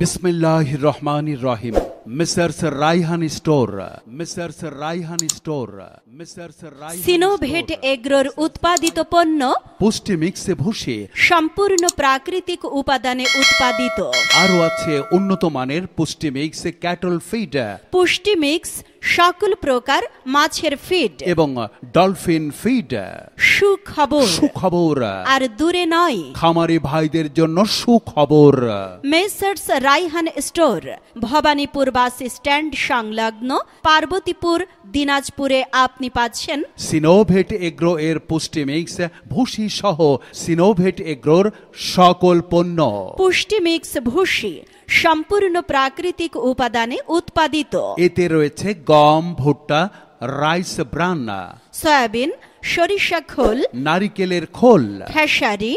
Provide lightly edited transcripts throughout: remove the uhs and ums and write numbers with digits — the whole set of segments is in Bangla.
बिस्मिल्लाहिर रहमानिर रहीम। Messrs Rayhan store, messrs Rayhan store, messrs Rayhan সিনোভেট এগ্রোর উৎপাদিত পণ্য পুষ্টি মিক্সে ভুষি সম্পূর্ণ প্রাকৃতিক উপাদানে উৎপাদিত। আরও আছে উন্নত মানের পুষ্টি মিক্স ক্যাটল ফিড, পুষ্টি মিক্স সকল প্রকার মাছের ফিড এবং ডলফিন ফিড। সুখবর আর দূরে নয়, খামারি ভাইদের জন্য সুখবর। Messrs Raihan store Bhabanipur bus stand সংলগ্ন পার্বতীপুর, দিনাজপুরে আপনি পাচ্ছেন সিনোভেট এগ্রো এর পুষ্টি মিক্স ভুসি সহ সিনোভেট এগ্রোর সকল পণ্য। পুষ্টি মিক্স ভুসি সম্পূর্ণ প্রাকৃতিক উপাদানে উৎপাদিত। এতে রয়েছে গম, ভুট্টা, রাইস ব্রান, সয়াবিন, সরিষা খোল, নারিকেলের খোল, খেসারি,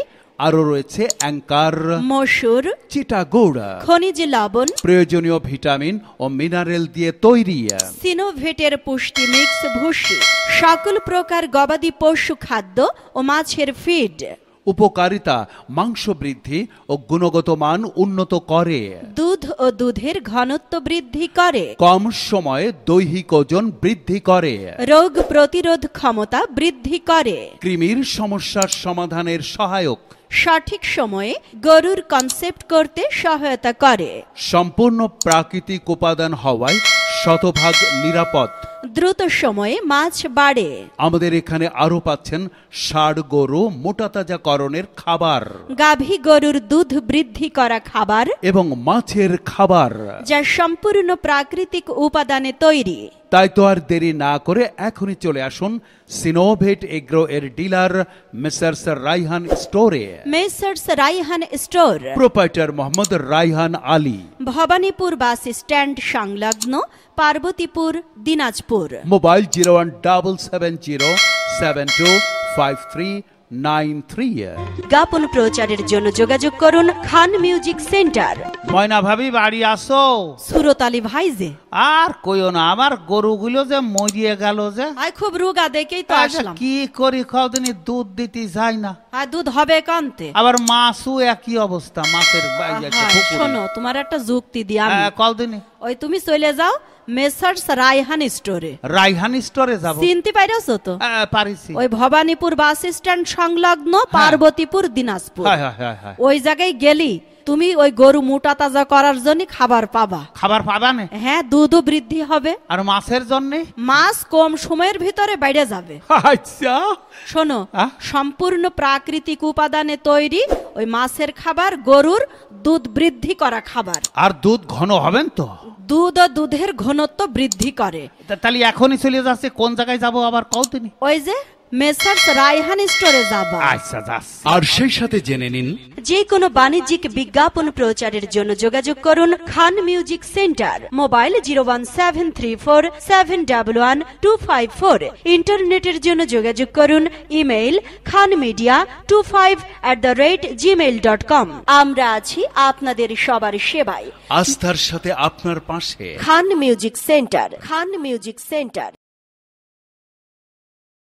আরও রয়েছে অ্যাঙ্কার, মসুর, চিটাগুড়, খনিজ লবণ, প্রয়োজনীয় ভিটামিন ও মিনারেল দিয়ে তৈরি। সিনোভেটের পুষ্টি মিক্স ভুসি সকল প্রকার গবাদি পশু খাদ্য ও মাছের ফিড। উপকারিতা মাংস বৃদ্ধি ও গুণগত মান উন্নত করে, দুধ ও দুধের ঘনত্ব বৃদ্ধি করে, কম সময়ে দৈহিক ওজন বৃদ্ধি করে, রোগ প্রতিরোধ ক্ষমতা বৃদ্ধি করে, কৃমির সমস্যার সমাধানের সহায়ক, সঠিক সময়ে গরুর কনসেপ্ট করতে সহায়তা করে, সম্পূর্ণ প্রাকৃতিক উপাদান হওয়ায় শতভাগ নিরাপদ, দ্রুত সময়ে মাছ বাড়ে। আমাদের এখানে আরো পাচ্ছেন ষাঁড় গরু মোটাতাজাকরণের খাবার, গাভী গরুর দুধ বৃদ্ধি করা খাবার এবং মাছের খাবার, যা সম্পূর্ণ প্রাকৃতিক উপাদানে তৈরি। তাই তো আর দেরি না করে এখনই চলে আসুন সিনোভেট এগ্রো এর ডিলার মেসার্স রায়হান স্টোরে। Messrs Raihan store, proprietor Mohammad Raihan Ali, Bhabanipur bus stand সংলগ্ন পার্বতীপুর, দিনাজপুর। মোবাইল 0177725393। বিজ্ঞাপন প্রচারের জন্য যোগাযোগ করুন খান মিউজিক সেন্টার। ময়না ভাবি বাড়ি আসো? সুরত আলী ভাইজে আর কইও না, আমার গরুগুলো যে মরিয়ে গেল যে। আই খুব রোগা দেখেই তো আসলাম। কি করি কদিনই দুধ দিতে যায় না। আর দুধ হবে কান্তে। আবার মাছও একই অবস্থা, মাছের শোনো, তোমার একটা যুক্তি দি আমি। কদিনই ওই তুমি চলে যাও মেসার্স রায়হান স্টোরে। রায়হান স্টোরে যাব? চিনতে পাইরাছো তো? পারিছি। ওই ভবানীপুর বাস স্ট্যান্ড সংলগ্ন পার্বতীপুর, দিনাজপুর। ওই জায়গায় গেলি তুমি ওই গরু মোটা তাজা করার জন্য খাবার পাবা। খাবার পাবা না? হ্যাঁ, দুধও বৃদ্ধি হবে। আর মাছের জন্য? মাছ কম সময়ের ভিতরে বাইরে যাবে। আচ্ছা শোনো, সম্পূর্ণ প্রাকৃতিক উপাদানে তৈরি ওই মাছের খাবার, গরুর দুধ বৃদ্ধি করা খাবার। আর দুধ ঘন হবেন তো? দুধ ও দুধের ঘনত্ব বৃদ্ধি করে। তাহলে এখনই চলে যাচ্ছে, কোন জায়গায় যাবো আবার কও তিনি? ওই যে মেসার্স রায়হান স্টোরে যাবা। আচ্ছা যাস। আর সেই সাথে জেনে নিন যে কোনো বাণিজ্যিক বিজ্ঞাপন প্রচারের জন্য যোগাযোগ করুন খান মিউজিক সেন্টার। মোবাইল 01734711254। ইন্টারনেটের জন্য যোগাযোগ করুন ইমেইল khanmedia25@gmail.com। আমরা আছি আপনাদের সবার সেবায়, আস্থার সাথে আপনার পাশে। খান মিউজিক সেন্টার। খান মিউজিক সেন্টার।